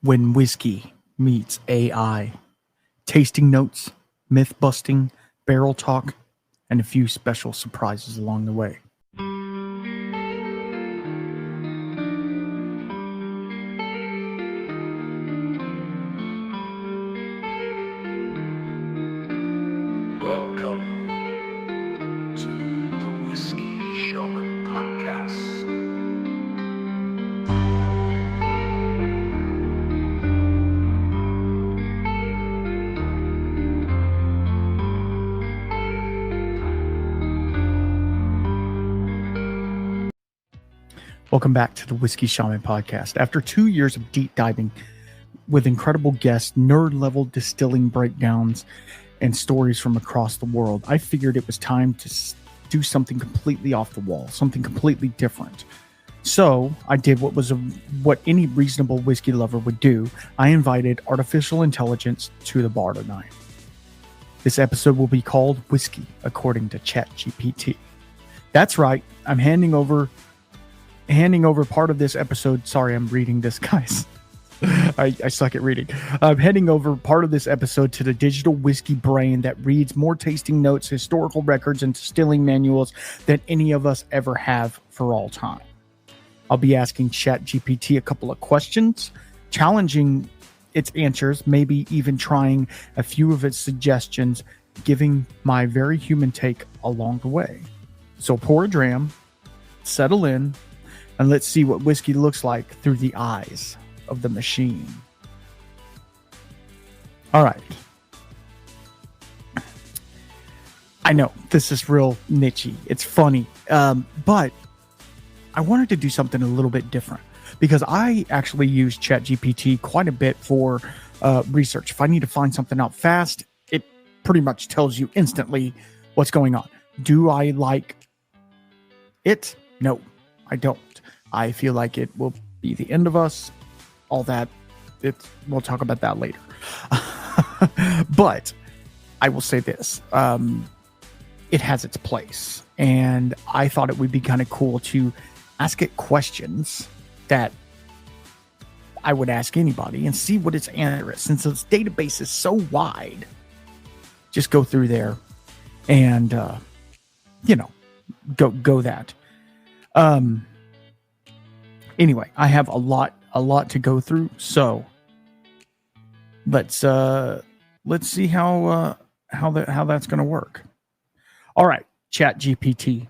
When whiskey meets AI. Tasting notes, myth busting, barrel talk, and a few special surprises along the way. Welcome to the Whiskey Shaman Podcast. Welcome back to the Whiskey Shaman Podcast. After 2 years of deep diving with incredible guests, nerd-level distilling breakdowns, and stories from across the world, I figured it was time to do something completely off the wall, something completely different. So I did what any reasonable whiskey lover would do. I invited artificial intelligence to the bar tonight. This episode will be called Whiskey According to ChatGPT. That's right. I'm handing over part of this episode. Sorry, I'm reading this, guys. I suck at reading. I'm handing over part of this episode to the digital whiskey brain that reads more tasting notes, historical records, and distilling manuals than any of us ever have for all time. I'll be asking ChatGPT a couple of questions, challenging its answers, maybe even trying a few of its suggestions, giving my very human take along the way. So pour a dram, settle in, and let's see what whiskey looks like through the eyes of the machine. All right. I know this is real niche-y. It's funny. But I wanted to do something a little bit different because I actually use ChatGPT quite a bit for research. If I need to find something out fast, it pretty much tells you instantly what's going on. Do I like it? No, I don't. I feel like it will be the end of us. All that. We'll talk about that later. But I will say this. It has its place. And I thought it would be kind of cool to ask it questions that I would ask anybody and see what its answer is. Since its database is so wide, just go through there and, go that. Anyway, I have a lot to go through, so let's see how that's going to work. All right, ChatGPT.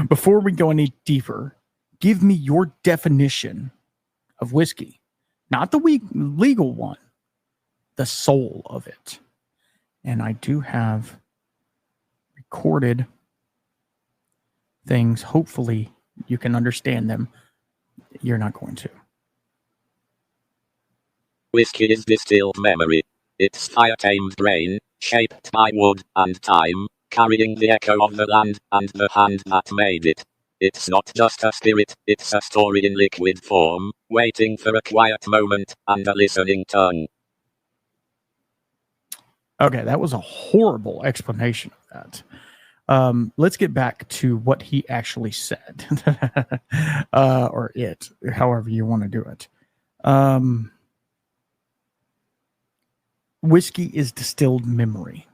Before we go any deeper, give me your definition of whiskey, not the legal one, the soul of it. And I do have recorded things. Hopefully, you can understand them. You're not going to. Whiskey is distilled memory. It's fire-tamed brain, shaped by wood and time, carrying the echo of the land and the hand that made it. It's not just a spirit, it's a story in liquid form, waiting for a quiet moment and a listening tongue. Okay, that was a horrible explanation of that. Let's get back to what he actually said, or it, however you want to do it. Whiskey is distilled memory.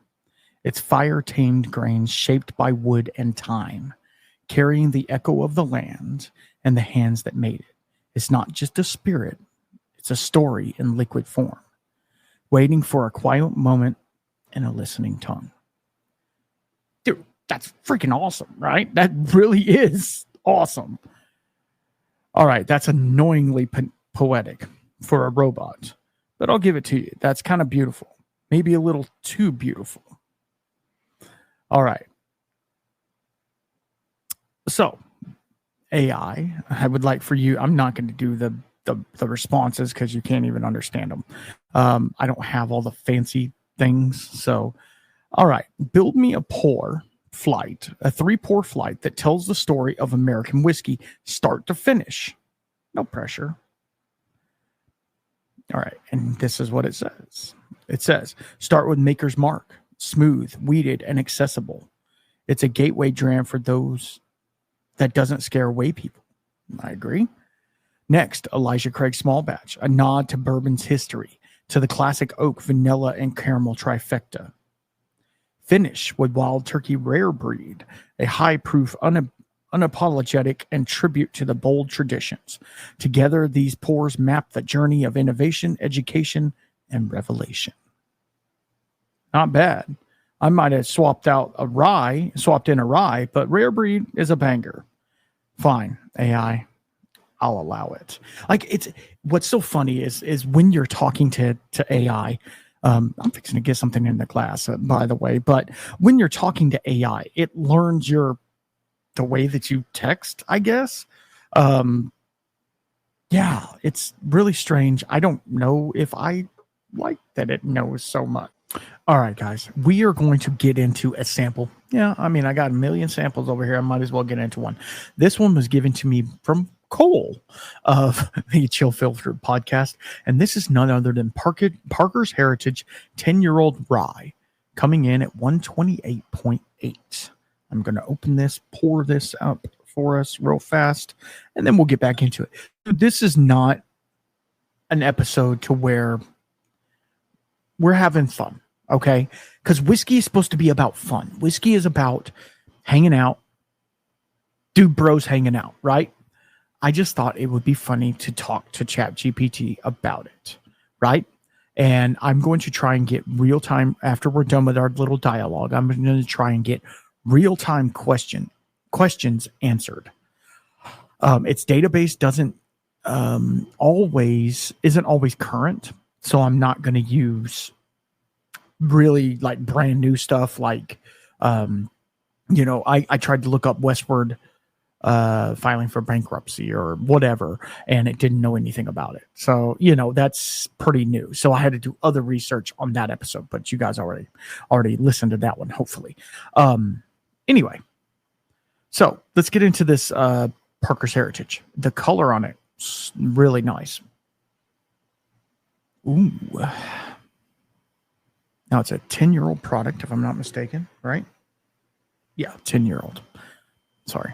It's fire-tamed grains shaped by wood and time, carrying the echo of the land and the hands that made it. It's not just a spirit. It's a story in liquid form, waiting for a quiet moment and a listening tongue. Dude, that's freaking awesome, right? That really is awesome. All right, that's annoyingly poetic for a robot, but I'll give it to you. That's kind of beautiful. Maybe a little too beautiful. All right. So, AI, I would like for you, I'm not going to do the responses because you can't even understand them. I don't have all the fancy things. So, all right, build me a 3-pour flight that tells the story of American whiskey, start to finish. No pressure. All right, and this is what it says. It says, start with Maker's Mark, smooth, weeded, and accessible. It's a gateway dram for those that doesn't scare away people. I agree. Next, Elijah Craig Small Batch, a nod to bourbon's history, to the classic oak, vanilla, and caramel trifecta. Finish with Wild Turkey Rare Breed, a high proof, unapologetic, and tribute to the bold traditions. Together, these pours map the journey of innovation, education, and revelation. Not bad. I might have swapped in a rye, but Rare Breed is a banger. Fine, AI, I'll allow it. Like, it's what's so funny is when you're talking to AI. I'm fixing to get something in the class, by the way. But when you're talking to AI, it learns the way that you text, I guess. Yeah, it's really strange. I don't know if I like that it knows so much. All right, guys, we are going to get into a sample. Yeah, I mean, I got a million samples over here. I might as well get into one. This one was given to me from Cole of the Chill Filtered podcast, and this is none other than Parker's Heritage 10-year-old rye, coming in at 128.8. I'm going to open this, pour this up for us real fast, and then we'll get back into it. This is not an episode to where we're having fun, okay? Because whiskey is supposed to be about fun. Whiskey is about hanging out, dude bros hanging out, right? I just thought it would be funny to talk to ChatGPT about it, right? And I'm going to try and get real time after we're done with our little dialogue. I'm going to try and get real time questions answered. Its database isn't always current, so I'm not going to use really like brand new stuff. Like, I tried to look up Westward filing for bankruptcy or whatever, and it didn't know anything about it. So, that's pretty new. So I had to do other research on that episode, but you guys already listened to that one, hopefully. Anyway, so let's get into this Parker's Heritage. The color on it is really nice. Ooh. Now it's a 10-year-old product, if I'm not mistaken, right? Yeah, 10-year-old. Sorry.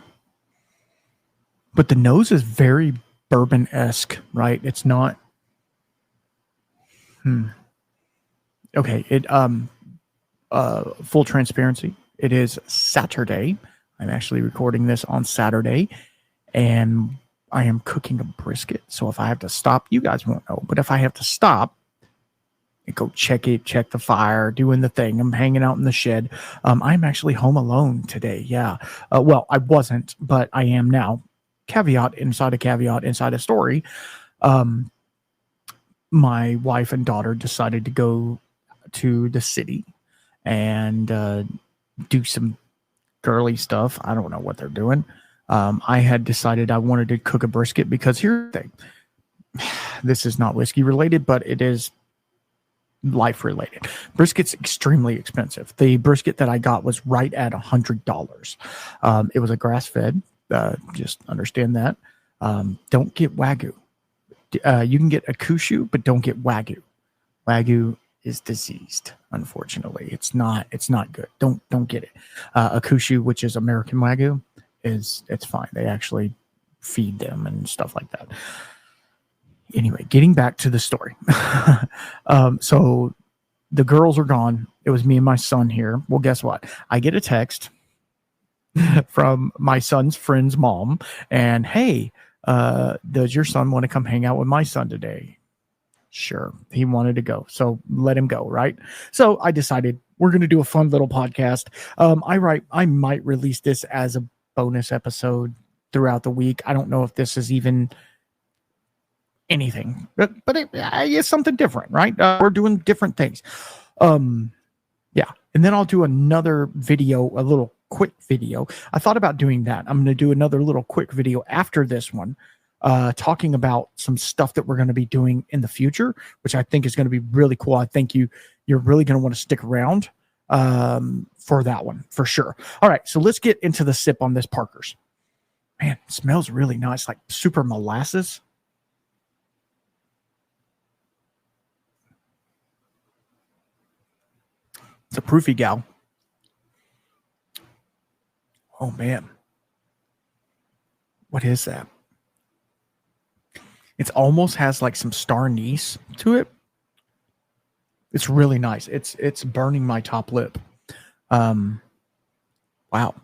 But the nose is very bourbon-esque, right? It's not. Okay. It full transparency. It is Saturday. I'm actually recording this on Saturday, and I am cooking a brisket. So if I have to stop, you guys won't know. But if I have to stop and go check the fire, doing the thing, I'm hanging out in the shed. I'm actually home alone today. Yeah. Well, I wasn't, but I am now. Caveat inside a story. My wife and daughter decided to go to the city and do some girly stuff. I don't know what they're doing. I had decided I wanted to cook a brisket because here's the thing. This is not whiskey related, but it is life related. Brisket's extremely expensive. The brisket that I got was right at $100. It was a grass fed. Just understand that. Don't get Wagyu. You can get Akushu, but don't get Wagyu. Wagyu is diseased, unfortunately. It's not good. Don't get it. Akushu, which is American Wagyu, it's fine. They actually feed them and stuff like that. Anyway, getting back to the story. So the girls are gone. It was me and my son here. Well, guess what? I get a text from my son's friend's mom, and hey, does your son want to come hang out with my son today? Sure, he wanted to go, so let him go, right? So I decided we're going to do a fun little podcast. I might release this as a bonus episode throughout the week. I don't know if this is even anything, but it's something different, right? We're doing different things. Yeah, and then I'll do another video, a little quick video. I thought about doing that. I'm going to do another little quick video after this one, talking about some stuff that we're going to be doing in the future, which I think is going to be really cool. I think you're really going to want to stick around for that one for sure. All right, so let's get into the sip on this Parker's. Man, it smells really nice, like super molasses. It's a proofy gal. Oh man, what is that? It almost has like some star anise to it. It's really nice. It's burning my top lip. Wow.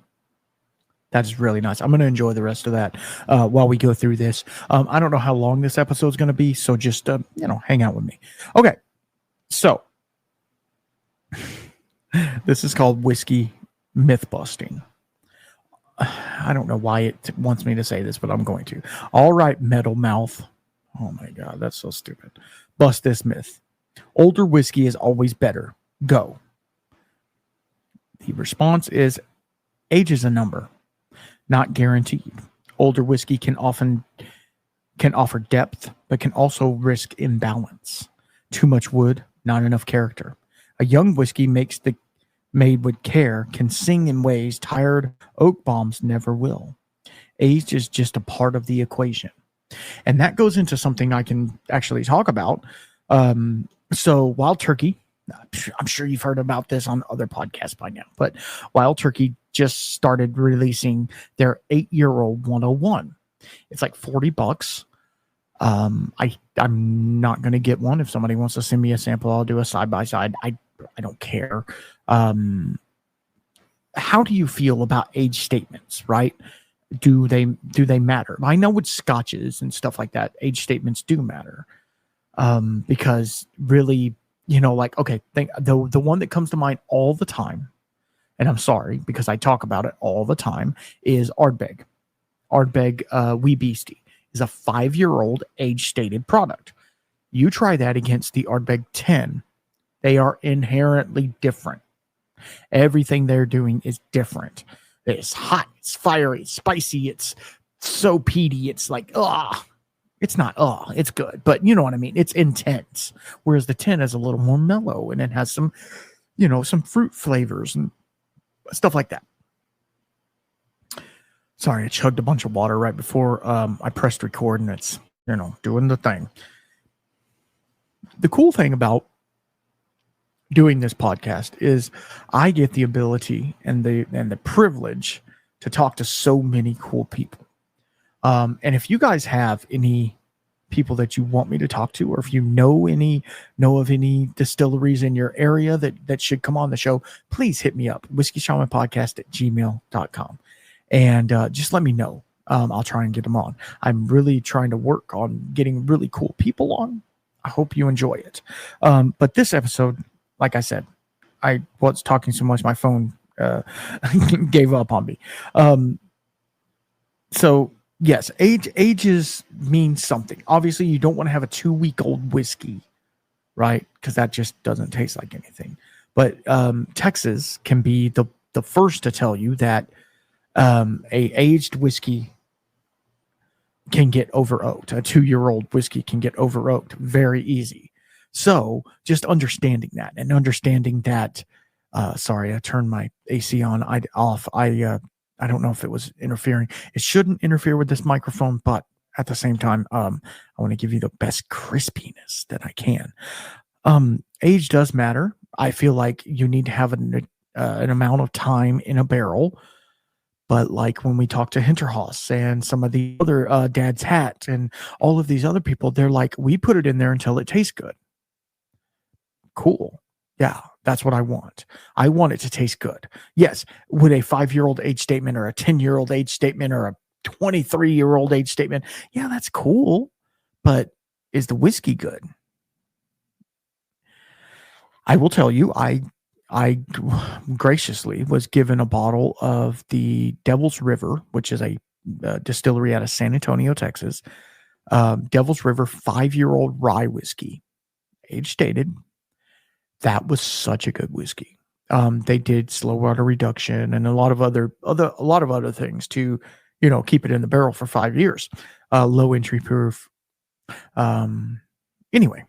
That's really nice. I'm going to enjoy the rest of that while we go through this. I don't know how long this episode is going to be, so just hang out with me. Okay, so this is called whiskey myth busting. I don't know why it wants me to say this, but I'm going to. All right, metal mouth. Oh my god, that's so stupid. Bust this myth. Older whiskey is always better. Go. The response is age is a number. Not guaranteed. Older whiskey can offer depth, but can also risk imbalance. Too much wood, not enough character. A young whiskey made with care can sing in ways tired oak bombs never will. Age is just a part of the equation. And that goes into something I can actually talk about. So Wild Turkey, I'm sure you've heard about this on other podcasts by now, but Wild Turkey just started releasing their 8-year-old 101. It's like $40. I'm not going to get one. If somebody wants to send me a sample, I'll do a side by side. I don't care. How do you feel about age statements, right? Do they matter? I know with scotches and stuff like that, age statements do matter. Because really, okay, the one that comes to mind all the time, and I'm sorry because I talk about it all the time, is Ardbeg. Ardbeg Wee Beastie is a 5-year-old age-stated product. You try that against the Ardbeg 10. They are inherently different. Everything they're doing is different. It's hot, it's fiery, it's spicy, it's so peaty, it's like, it's not, it's good, but you know what I mean? It's intense. Whereas the 10 is a little more mellow and it has some, some fruit flavors and stuff like that. Sorry, I chugged a bunch of water right before I pressed record, and it's, doing the thing. The cool thing about doing this podcast is I get the ability and the privilege to talk to so many cool people. And if you guys have any people that you want me to talk to, or if you know of any distilleries in your area that should come on the show, please hit me up, whiskeyshamanpodcast@gmail.com. And just let me know. I'll try and get them on. I'm really trying to work on getting really cool people on. I hope you enjoy it. But this episode, like I said, I was talking so much my phone gave up on me. So yes, ages means something. Obviously, you don't want to have a 2-week-old whiskey, right? Because that just doesn't taste like anything. But Texas can be the first to tell you that a aged whiskey can get over oaked. A 2-year-old whiskey can get over oaked very easy. So just understanding that and understanding that. Sorry, I turned my AC on. Off. I don't know if it was interfering. It shouldn't interfere with this microphone, but at the same time, I want to give you the best crispiness that I can. Age does matter. I feel like you need to have an amount of time in a barrel. But like when we talk to Hinterhoss and some of the other Dad's Hat and all of these other people, they're like, we put it in there until it tastes good. Cool. Yeah, that's what I want. I want it to taste good. Yes, would a 5-year-old age statement or a 10-year-old age statement or a 23-year-old age statement, yeah, that's cool. But is the whiskey good? I will tell you, I graciously was given a bottle of the Devil's River, which is a distillery out of San Antonio, Texas. Devil's River 5-year-old rye whiskey, age stated. That was such a good whiskey. They did slow water reduction and a lot of other things to, keep it in the barrel for 5 years. Low entry proof. Anyway,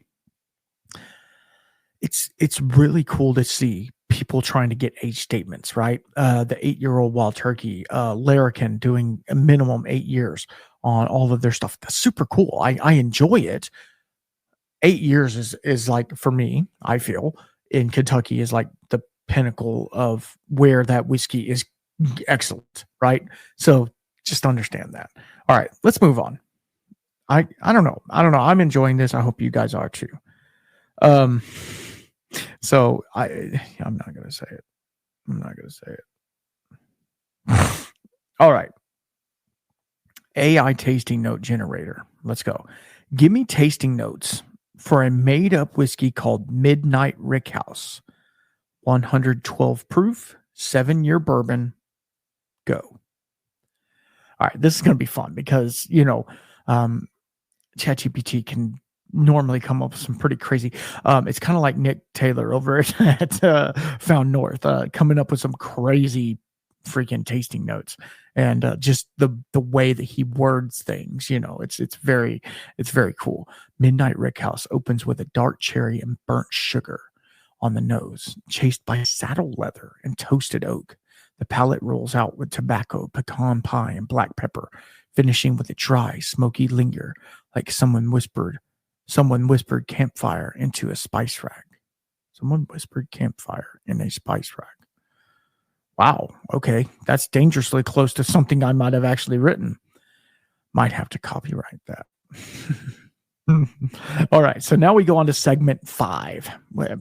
it's really cool to see people trying to get age statements, right? The 8-year-old Wild Turkey, Larrikin doing a minimum 8 years on all of their stuff. That's super cool. I enjoy it. 8 years is like, for me, I feel in Kentucky is like the pinnacle of where that whiskey is excellent, right? So just understand that. All right, let's move on. I don't know. I'm enjoying this. I hope you guys are too. So I'm not gonna say it. All right. AI tasting note generator. Let's go. Give me tasting notes for a made up whiskey called Midnight Rickhouse. 112 proof, 7-year bourbon. Go. All right. This is going to be fun because, ChatGPT can normally come up with some pretty crazy. It's kind of like Nick Taylor over at Found North, coming up with some crazy freaking tasting notes, and just the way that he words things. It's very cool. Midnight Rickhouse opens with a dark cherry and burnt sugar on the nose, chased by saddle leather and toasted oak. The palate rolls out with tobacco, pecan pie, and black pepper, finishing with a dry, smoky linger, like someone whispered campfire into a spice rack. Someone whispered campfire in a spice rack. Wow, okay. That's dangerously close to something I might have actually written. Might have to copyright that. All right, so now we go on to segment 5. Well,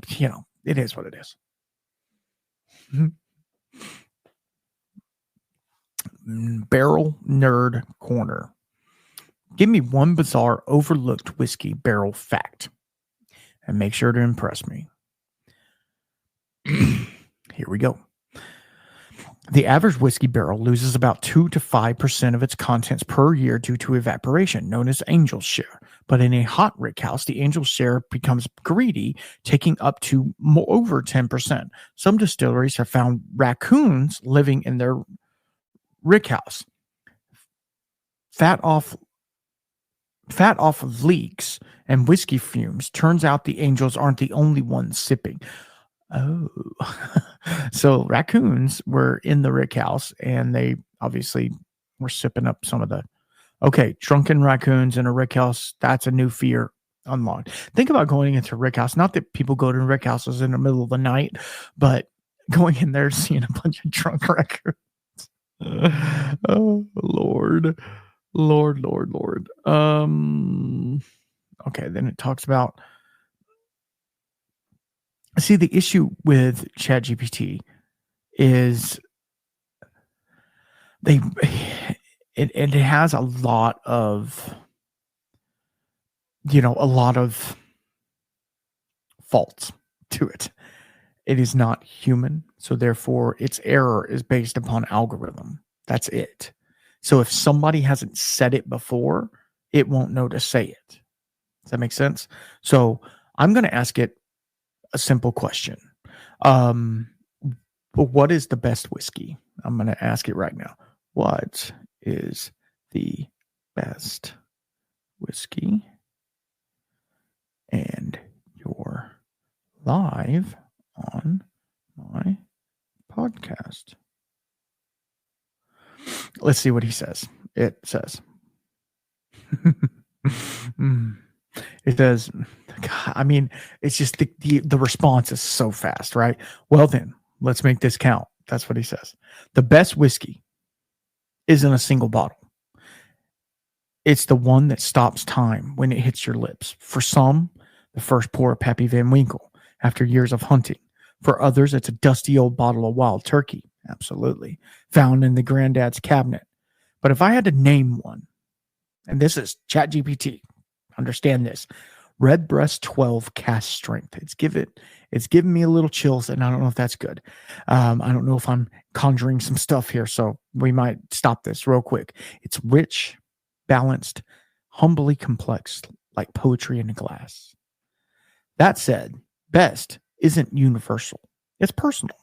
it is what it is. Barrel Nerd Corner. Give me one bizarre overlooked whiskey barrel fact, and make sure to impress me. Here we go. The average whiskey barrel loses about 2 to 5% of its contents per year due to evaporation, known as angel's share. But in a hot rickhouse, the angel's share becomes greedy, taking up to over 10%. Some distilleries have found raccoons living in their rickhouse. Fat off of leaks and whiskey fumes. Turns out the angels aren't the only ones sipping. Oh, so raccoons were in the rickhouse, and they obviously were sipping up some of the. Okay, drunken raccoons in a rickhouse. That's a new fear unlocked. Think about going into a rickhouse. Not that people go to rickhouses in the middle of the night, but going in there seeing a bunch of drunk raccoons. Oh, Lord. Okay, then it talks about. See, the issue with ChatGPT is it has a lot of faults to it. It is not human, so therefore its error is based upon algorithm. That's it. So if somebody hasn't said it before, it won't know to say it. Does that make sense? So I'm going to ask it a simple question. But what is the best whiskey? I'm going to ask it right now. What is the best whiskey? And you're live on my podcast. Let's see what he says. It says, it says, I mean, it's just the response is so fast, right? Well, then let's make this count. That's what he says. The best whiskey isn't a single bottle. It's the one that stops time when it hits your lips. For some, the first pour of Pappy Van Winkle after years of hunting. For others, it's a dusty old bottle of Wild Turkey. Absolutely. Found in the granddad's cabinet. But if I had to name one, and this is ChatGPT, understand this. Redbreast 12 cast strength. It's giving me a little chills, and I don't know if that's good. I don't know if I'm conjuring some stuff here, so we might stop this real quick. It's rich, balanced, humbly complex, like poetry in a glass. That said, best isn't universal. It's personal.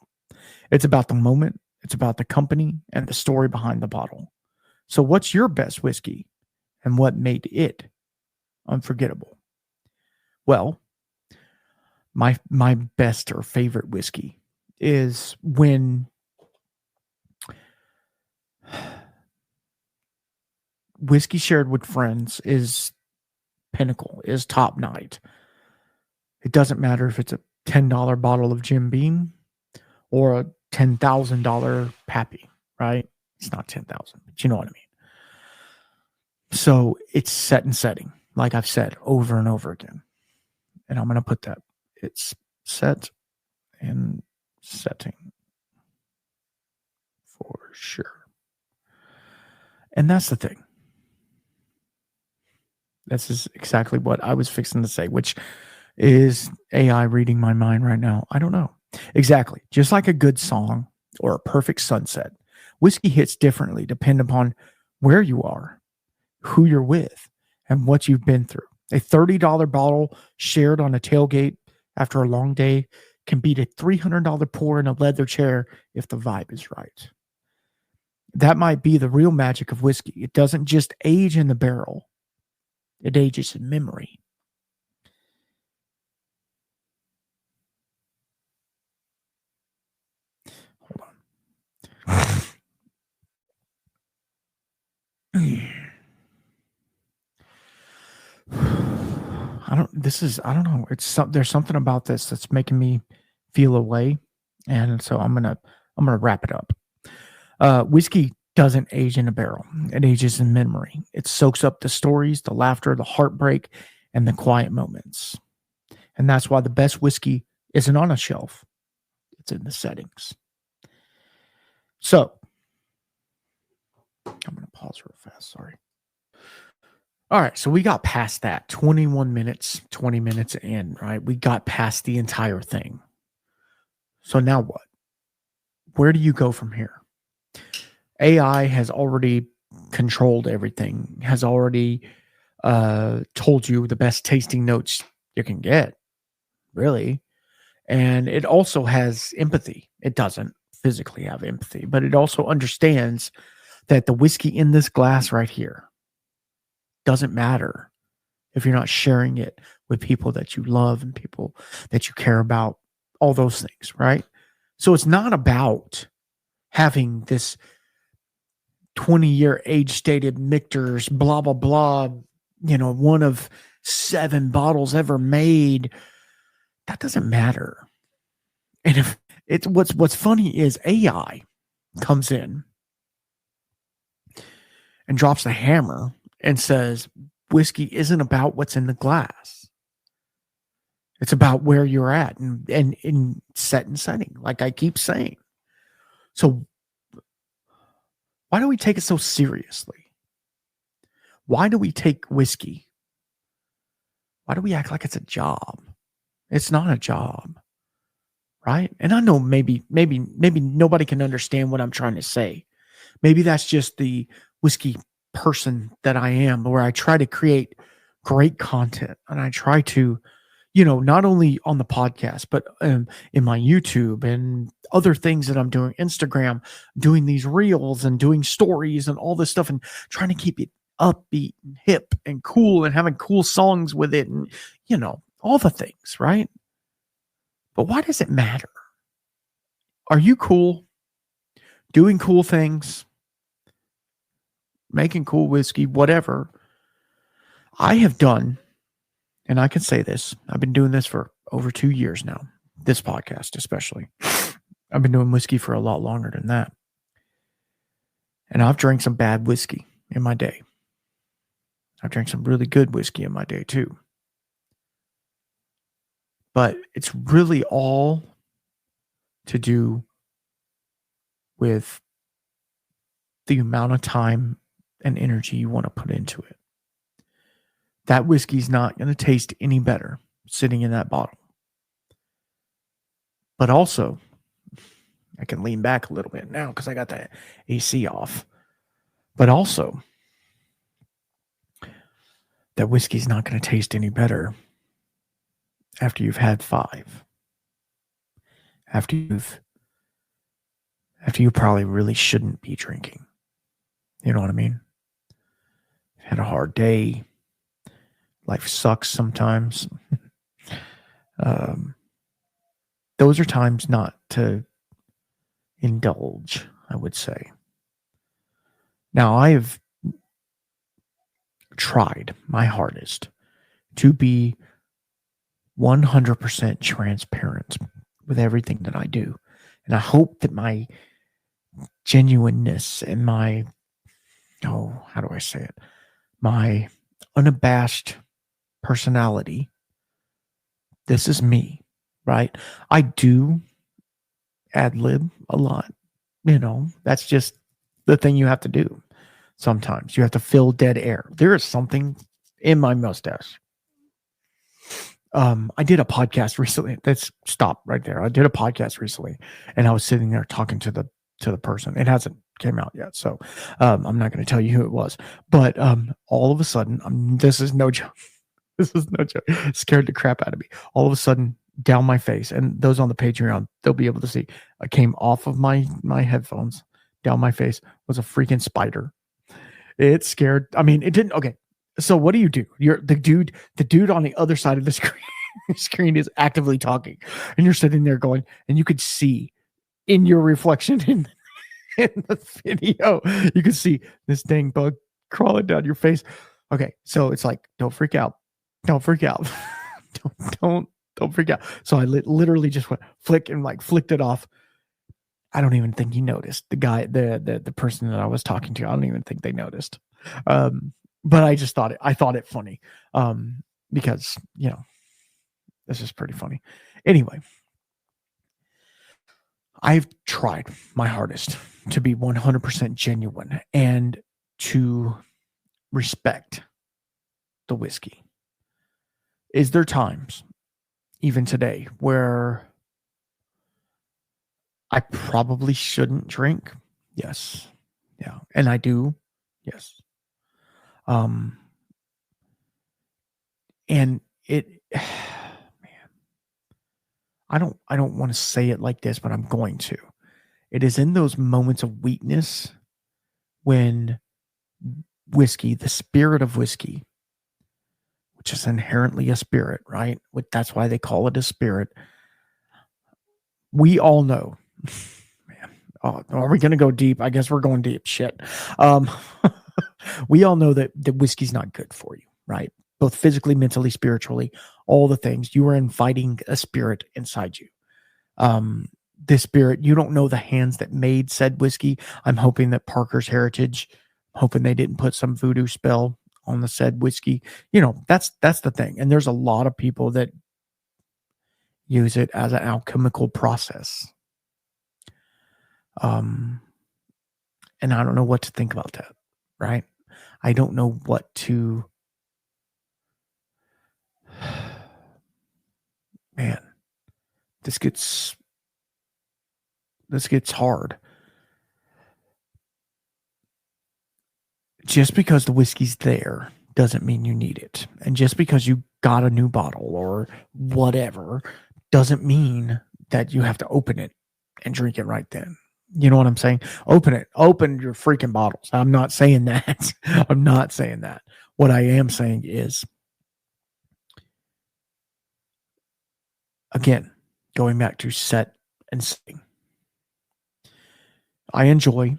It's about the moment, it's about the company, and the story behind the bottle. So what's your best whiskey, and what made it unforgettable? Well, my best or favorite whiskey is when whiskey shared with friends is pinnacle, is top night. It doesn't matter if it's a $10 bottle of Jim Beam or a $10,000 Pappy, right? It's not 10,000, but you know what I mean. So it's set and setting, like I've said over and over again. And I'm going to put that. It's set and setting for sure. And that's the thing. This is exactly what I was fixing to say, which is AI reading my mind right now? I don't know. Exactly. Just like a good song or a perfect sunset, whiskey hits differently depending upon where you are, who you're with, and what you've been through. A $30 bottle shared on a tailgate after a long day can beat a $300 pour in a leather chair if the vibe is right. That might be the real magic of whiskey. It doesn't just age in the barrel, it ages in memory. Hold on. I don't know. There's something about this that's making me feel away. And so I'm going to wrap it up. Whiskey doesn't age in a barrel. It ages in memory. It soaks up the stories, the laughter, the heartbreak, and the quiet moments. And that's why the best whiskey isn't on a shelf. It's in the settings. So I'm going to pause real fast. Sorry. All right, so we got past that 21 minutes, 20 minutes in, right? We got past the entire thing. So now what? Where do you go from here? AI has already controlled everything, has already told you the best tasting notes you can get, really. And it also has empathy. It doesn't physically have empathy, but it also understands that the whiskey in this glass right here doesn't matter if you're not sharing it with people that you love and people that you care about, all those things, right? So it's not about having this 20-year age-stated Michter's, blah, blah, blah, one of 7 bottles ever made. That doesn't matter. And if it's what's funny is AI comes in and drops a hammer and says, whiskey isn't about what's in the glass. It's about where you're at and in set and setting, like I keep saying. So why do we take it so seriously? Why do we take whiskey? Why do we act like it's a job? It's not a job, right? And I know maybe nobody can understand what I'm trying to say. Maybe that's just the whiskey person that I am, where I try to create great content and I try to, not only on the podcast, but in my YouTube and other things that I'm doing, Instagram, doing these reels and doing stories and all this stuff and trying to keep it upbeat and hip and cool and having cool songs with it and, all the things, right? But why does it matter? Are you cool? Doing cool things? Making cool whiskey, whatever. I have done, and I can say this, I've been doing this for over 2 years now, this podcast especially. I've been doing whiskey for a lot longer than that. And I've drank some bad whiskey in my day. I've drank some really good whiskey in my day too. But it's really all to do with the amount of time and energy you want to put into it. That whiskey's not going to taste any better sitting in that bottle. But also, I can lean back a little bit now because I got the AC off. But also, that whiskey's not going to taste any better after you've had 5. After you probably really shouldn't be drinking. You know what I mean? Had a hard day. Life sucks sometimes. Those are times not to indulge, I would say. Now, I have tried my hardest to be 100% transparent with everything that I do. And I hope that my genuineness and how do I say it? my unabashed personality. This is me, right? I do ad lib a lot. That's just the thing you have to do. Sometimes you have to fill dead air. There is something in my mustache. I did a podcast recently. Let's stop right there. I did a podcast recently, and I was sitting there talking to the person. It hasn't came out yet, so I'm not going to tell you who it was. But all of a sudden, this is no joke. This is no joke. It scared the crap out of me. All of a sudden, down my face, and those on the Patreon, they'll be able to see. I came off of my headphones, down my face was a freaking spider. It scared. I mean, it didn't. Okay, so what do? You're the dude on the other side of the screen is actively talking, and you're sitting there going, and you could see in your reflection in the video, you could see this dang bug crawling down your face. Okay, so it's like, don't freak out. Don't freak out. don't freak out. So I literally just went flick and like flicked it off. I don't even think he noticed. The guy, the person that I was talking to, I don't even think they noticed. But I just thought it funny. Because, this is pretty funny. Anyway, I've tried my hardest to be 100% genuine and to respect the whiskey. Is there times, even today, where I probably shouldn't drink? Yes. Yeah. And I do. Yes. And it, man, I don't want to say it like this, but I'm going to. It is in those moments of weakness when whiskey, the spirit of whiskey, which is inherently a spirit, right? That's why they call it a spirit. We all know, man. Oh, are we going to go deep? I guess we're going deep. Shit. We all know that whiskey's not good for you, right? Both physically, mentally, spiritually, all the things. You are inviting a spirit inside you. This spirit, you don't know the hands that made said whiskey. I'm hoping that Parker's Heritage, hoping they didn't put some voodoo spell on the said whiskey. That's the thing. And there's a lot of people that use it as an alchemical process. And I don't know what to think about that, right? I don't know what to. Man, this gets hard. Just because the whiskey's there doesn't mean you need it. And just because you got a new bottle or whatever doesn't mean that you have to open it and drink it right then. You know what I'm saying? Open your freaking bottles. I'm not saying that. I'm not saying that. What I am saying is, again, going back to set and setting. I enjoy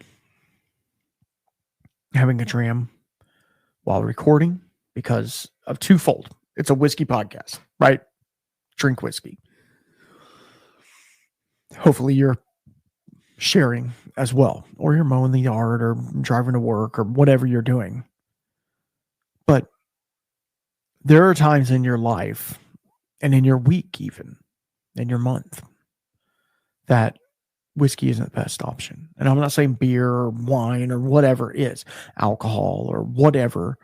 having a dram while recording because of twofold. It's a whiskey podcast, right? Drink whiskey. Hopefully you're sharing as well, or you're mowing the yard or driving to work or whatever you're doing. But there are times in your life and in your week, even in your month, that whiskey isn't the best option. And I'm not saying beer or wine or whatever it is, alcohol or whatever.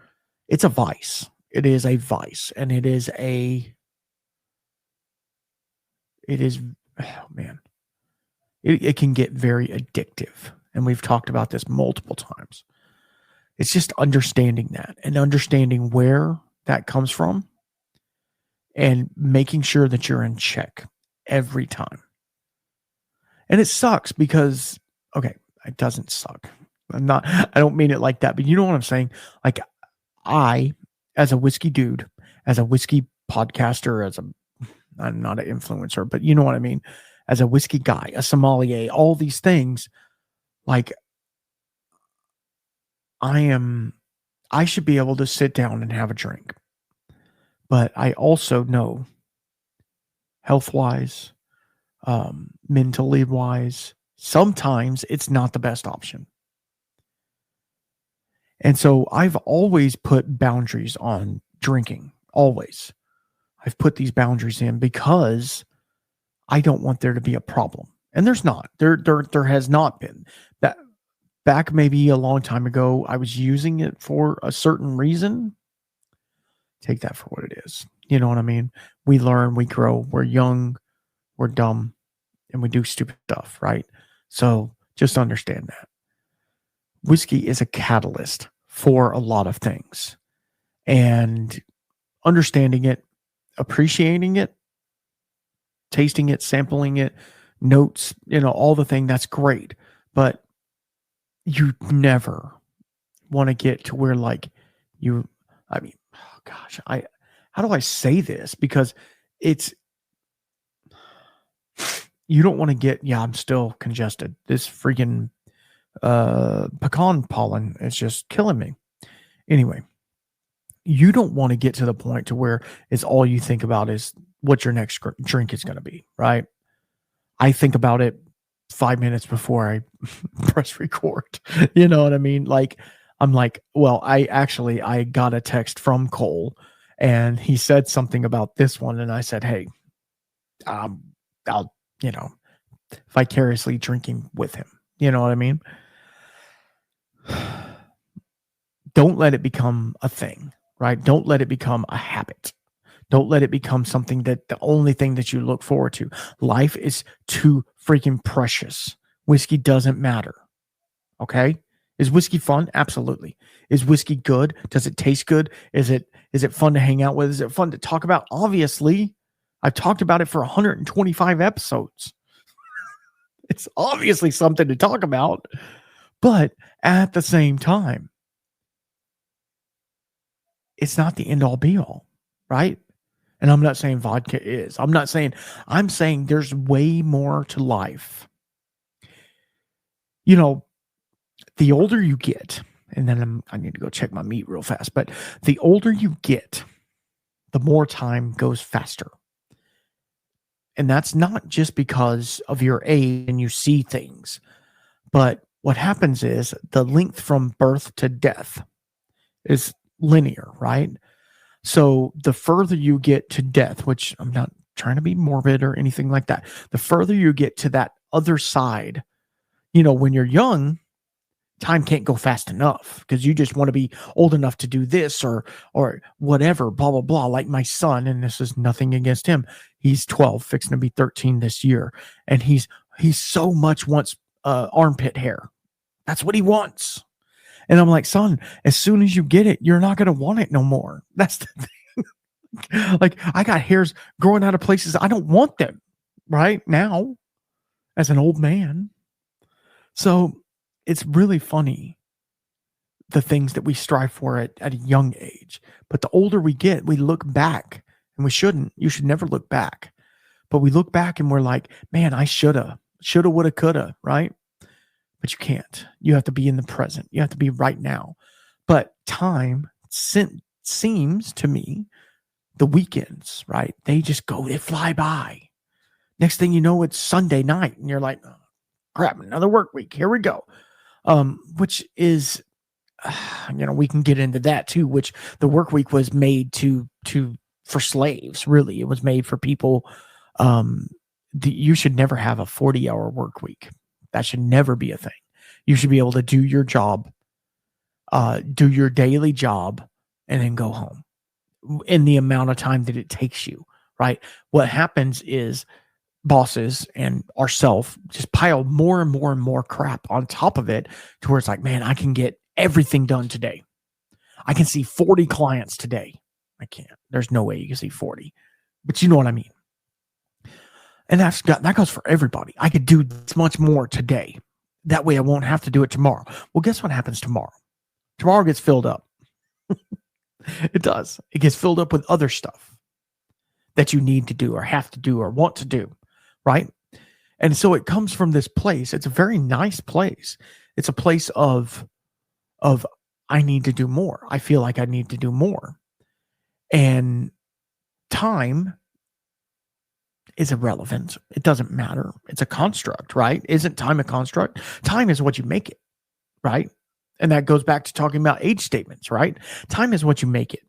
It's a vice. It is a vice. And it is, oh man, it can get very addictive. And we've talked about this multiple times. It's just understanding that and understanding where that comes from and making sure that you're in check every time. And it sucks because, okay, it doesn't suck. I don't mean it like that, but you know what I'm saying? Like, I, as a whiskey dude, as a whiskey podcaster, I'm not an influencer, but you know what I mean? As a whiskey guy, a sommelier, all these things, like, I should be able to sit down and have a drink. But I also know, health-wise, mentally wise, sometimes it's not the best option. And so I've always put boundaries on drinking. Always. I've put these boundaries in because I don't want there to be a problem. And there's not. There has not been. That back maybe a long time ago, I was using it for a certain reason. Take that for what it is. You know what I mean? We learn, we grow, we're young, we're dumb, and we do stupid stuff, right? So just understand that. Whiskey is a catalyst for a lot of things. And understanding it, appreciating it, tasting it, sampling it, notes, all the thing, that's great. But you never want to get to where oh gosh, how do I say this? Because you don't want to get, I'm still congested. This freaking pecan pollen is just killing me. Anyway, you don't want to get to the point to where it's all you think about is what your next drink is going to be, right? I think about it 5 minutes before I press record. You know what I mean? I'm like, well, I got a text from Cole and he said something about this one. And I said, hey, I'll, vicariously drinking with him. You know what I mean? Don't let it become a thing, right? Don't let it become a habit. Don't let it become something that the only thing that you look forward to. Life is too freaking precious. Whiskey doesn't matter. Okay? Is whiskey fun? Absolutely. Is whiskey good? Does it taste good? Is it fun to hang out with? Is it fun to talk about? Obviously. I've talked about it for 125 episodes. It's obviously something to talk about. But at the same time, it's not the end all be all, right? And I'm not saying vodka is. I'm saying there's way more to life. The older you get, and then I need to go check my meat real fast, but the older you get, the more time goes faster. And that's not just because of your age and you see things, but what happens is the length from birth to death is linear, right? So the further you get to death, which I'm not trying to be morbid or anything like that, the further you get to that other side, when you're young, time can't go fast enough because you just want to be old enough to do this or whatever, blah, blah, blah. Like my son, and this is nothing against him. He's 12, fixing to be 13 this year. And he so much wants armpit hair. That's what he wants. And I'm like, son, as soon as you get it, you're not going to want it no more. That's the thing. Like, I got hairs growing out of places I don't want them right now as an old man. So it's really funny, the things that we strive for at a young age. But the older we get, we look back, and we shouldn't. You should never look back. But we look back and we're like, man, I shoulda, woulda, coulda, right? But you can't. You have to be in the present. You have to be right now. But time seems to me, the weekends, right? They fly by. Next thing you know, it's Sunday night, and you're like, oh, crap, another work week. Here we go. Which is, we can get into that too, which the work week was made for slaves. Really. It was made for people. You should never have a 40-hour work week. That should never be a thing. You should be able to do your job, do your daily job, and then go home in the amount of time that it takes you, right? What happens is bosses and ourselves just pile more and more and more crap on top of it to where it's like, man, I can get everything done today. I can see 40 clients today. I can't. There's no way you can see 40, but you know what I mean? And that goes for everybody. I could do this much more today. That way I won't have to do it tomorrow. Well, guess what happens tomorrow? Tomorrow gets filled up. It does. It gets filled up with other stuff that you need to do or have to do or want to do, right? And so it comes from this place. It's a very nice place. It's a place of I need to do more. I feel like I need to do more. And time is irrelevant. It doesn't matter. It's a construct, right? Isn't time a construct? Time is what you make it, right? And that goes back to talking about age statements, right? Time is what you make it.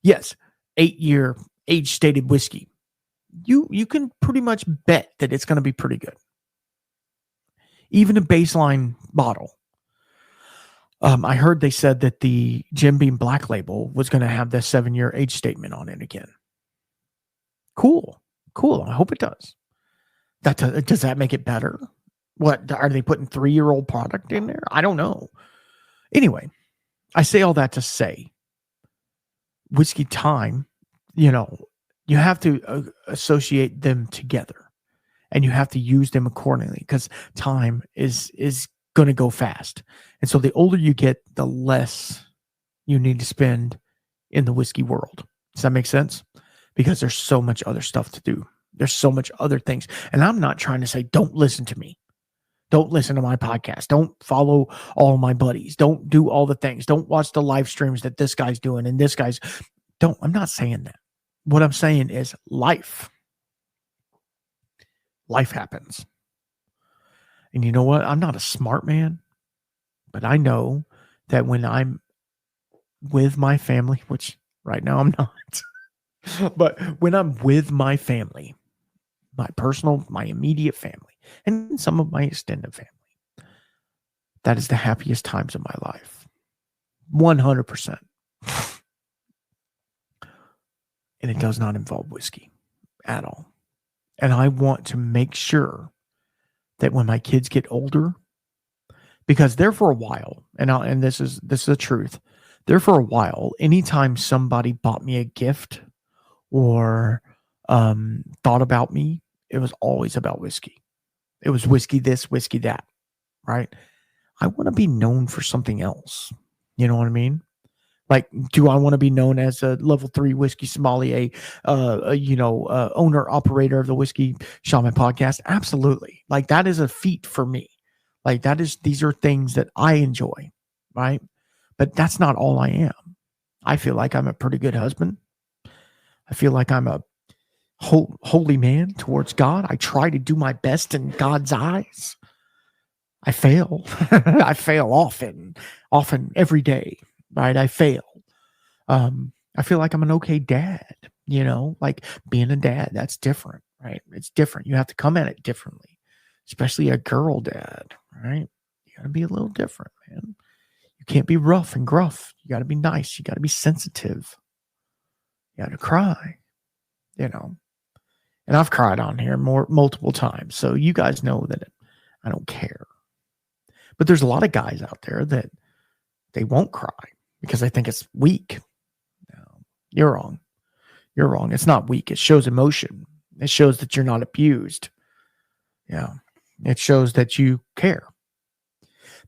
Yes, 8-year age stated whiskey. You can pretty much bet that it's going to be pretty good. Even a baseline bottle. I heard they said that the Jim Beam Black Label was going to have the 7-year age statement on it again. Cool. I hope it does. Does that make it better? What, are they putting 3-year-old product in there? I don't know. Anyway, I say all that to say, whiskey time, you have to associate them together, and you have to use them accordingly, because time is going to go fast. And so the older you get, the less you need to spend in the whiskey world. Does that make sense? Because there's so much other stuff to do. There's so much other things. And I'm not trying to say, don't listen to me. Don't listen to my podcast. Don't follow all my buddies. Don't do all the things. Don't watch the live streams that this guy's doing and this guy's. I'm not saying that. What I'm saying is life. Life happens. And you know what? I'm not a smart man, but I know that when I'm with my family, which right now I'm not, but when I'm with my family, my immediate family, and some of my extended family, that is the happiest times of my life. 100%. And it does not involve whiskey at all. And I want to make sure that when my kids get older, because there for a while, and this is the truth, there for a while, anytime somebody bought me a gift or thought about me, it was always about whiskey. It was whiskey this, whiskey that, right? I want to be known for something else. You know what I mean? Like, do I want to be known as a level 3 whiskey sommelier, owner, operator of the Whiskey Shaman podcast? Absolutely. Like, that is a feat for me. Like, these are things that I enjoy, right? But that's not all I am. I feel like I'm a pretty good husband. I feel like I'm a holy man towards God. I try to do my best in God's eyes. I fail. I fail often every day. Right? I fail. I feel like I'm an okay dad, like being a dad, that's different, right? It's different. You have to come at it differently, especially a girl dad, right? You got to be a little different, man. You can't be rough and gruff. You got to be nice. You got to be sensitive. You got to cry, And I've cried on here multiple times. So you guys know that I don't care. But there's a lot of guys out there that they won't cry because they think it's weak. No, you're wrong. You're wrong. It's not weak. It shows emotion. It shows that you're not abused. Yeah. It shows that you care.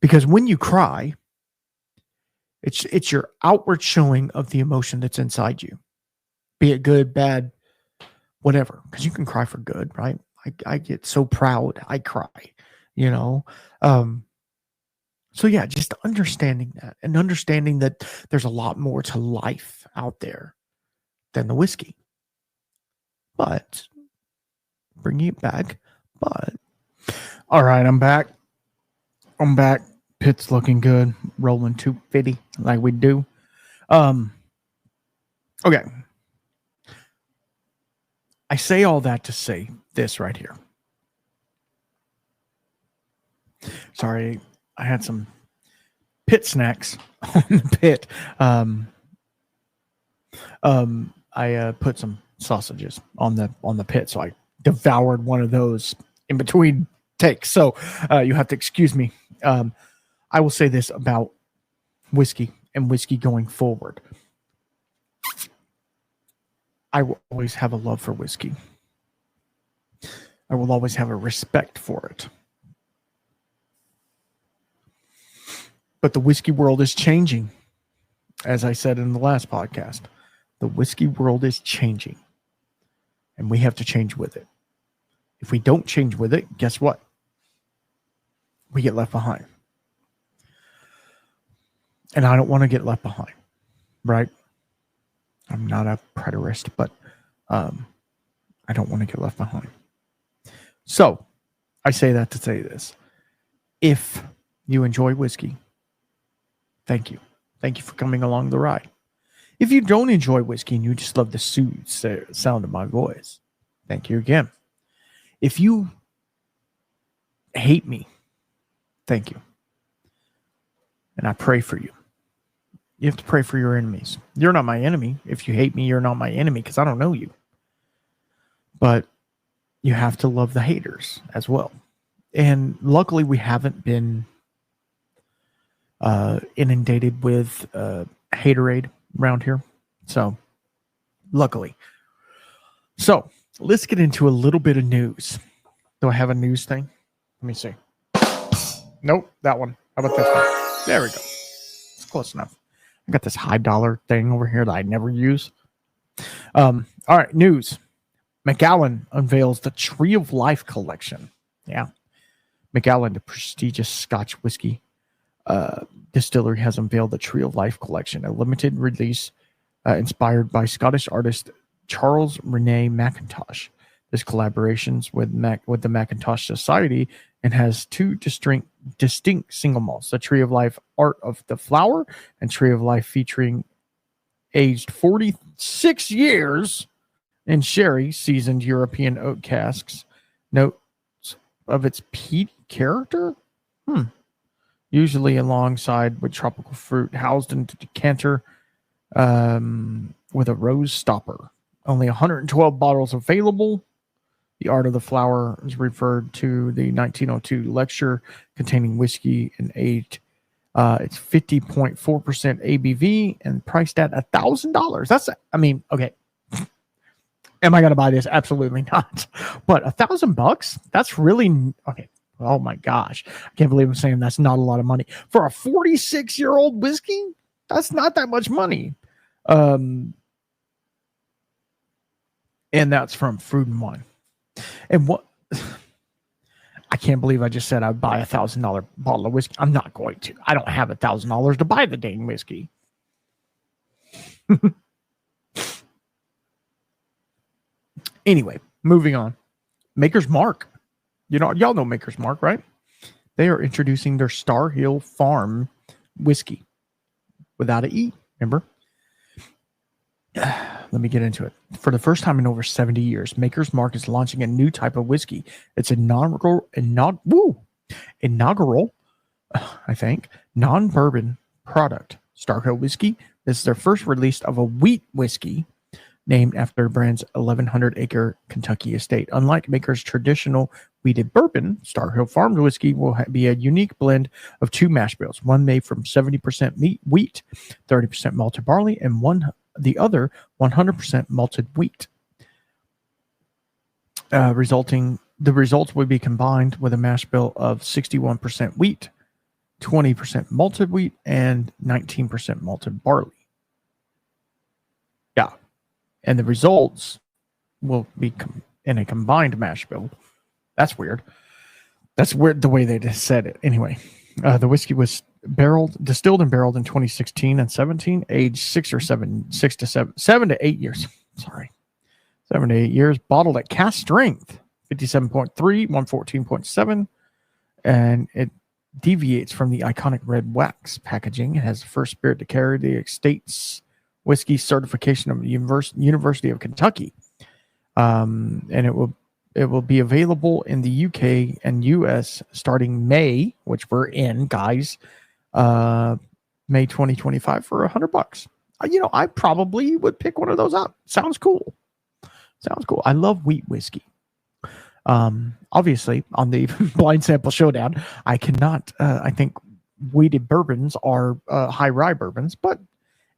Because when you cry, it's your outward showing of the emotion that's inside you. Be it good, bad, whatever. Because you can cry for good, right? I get so proud. I cry, So yeah, just understanding that and understanding that there's a lot more to life out there than the whiskey. But bringing it back. But all right, I'm back. Pit's looking good. Rolling 250 like we do. Okay. I say all that to say this right here. Sorry, I had some pit snacks on the pit. I put some sausages on the pit, so I devoured one of those in between takes. So you have to excuse me. I will say this about whiskey and whiskey going forward. I will always have a love for whiskey. I will always have a respect for it. But the whiskey world is changing. As I said in the last podcast, the whiskey world is changing. And we have to change with it. If we don't change with it, guess what? We get left behind. And I don't want to get left behind, right? I'm not a preterist, but I don't want to get left behind. So I say that to say this. If you enjoy whiskey, Thank you. Thank you for coming along the ride. If you don't enjoy whiskey and you just love the soothed sound of my voice, thank you again. If you hate me, thank you. And I pray for you. You have to pray for your enemies. You're not my enemy. If you hate me, you're not my enemy because I don't know you. But you have to love the haters as well. And luckily, we haven't been inundated with haterade around here. So, luckily. So, let's get into a little bit of news. Do I have a news thing? Let me see. Nope, that one. How about this one? There we go. It's close enough. I got this high dollar thing over here that I never use. All right, news. Macallan unveils the Tree of Life collection. Yeah. Macallan, the prestigious Scotch whiskey distillery, has unveiled the Tree of Life collection, a limited release inspired by Scottish artist Charles Renee Mackintosh. This collaborations with the Mackintosh Society and has two distinct single malts: the Tree of Life Art of the Flower and Tree of Life featuring aged 46 years in sherry seasoned European oak casks. Notes of its peat character, usually alongside with tropical fruit, housed in a decanter with a rose stopper. Only 112 bottles available. The Art of the Flower is referred to the 1902 lecture containing whiskey and aged. It's 50.4% ABV and priced at $1,000. That's, I mean, okay. Am I going to buy this? Absolutely not. But $1,000? That's really okay. Oh my gosh. I can't believe I'm saying that's not a lot of money. For a 46-year-old whiskey, that's not that much money. And that's from Food and Wine. And what I can't believe I just said I'd buy $1,000 bottle of whiskey. I'm not going to. I don't have $1,000 to buy the dang whiskey. Anyway, moving on. Maker's Mark. Y'all know Maker's Mark, right? They are introducing their Star Hill Farm whiskey without an E. Remember? Let me get into it. For the first time in over 70 years, Maker's Mark is launching a new type of whiskey. It's inaugural, I think, non-bourbon product. Star Hill Whiskey. This is their first release of a wheat whiskey named after the brand's 1,100-acre Kentucky estate. Unlike Maker's traditional wheated bourbon, Star Hill Farms whiskey will be a unique blend of two mash bills, one made from 70% wheat, 30% malted barley, and the other 100% malted wheat. The results would be combined with a mash bill of 61% wheat, 20% malted wheat, and 19% malted barley. Yeah. And the results will be in a combined mash bill. That's weird. That's weird the way they just said it. Anyway, the whiskey was distilled and barreled in 2016 and 17, aged 7 to 8 years. Sorry. 7 to 8 years, bottled at cask strength, 57.3, 114.7, and it deviates from the iconic red wax packaging. It has the first spirit to carry the estate's whiskey certification of the University of Kentucky. And it will be available in the UK and US starting May, which we're in, guys. May 2025 for $100. I probably would pick one of those up. Sounds cool. I love wheat whiskey. Obviously, on the Blind Sample Showdown, I cannot. I think wheated bourbons are high rye bourbons, but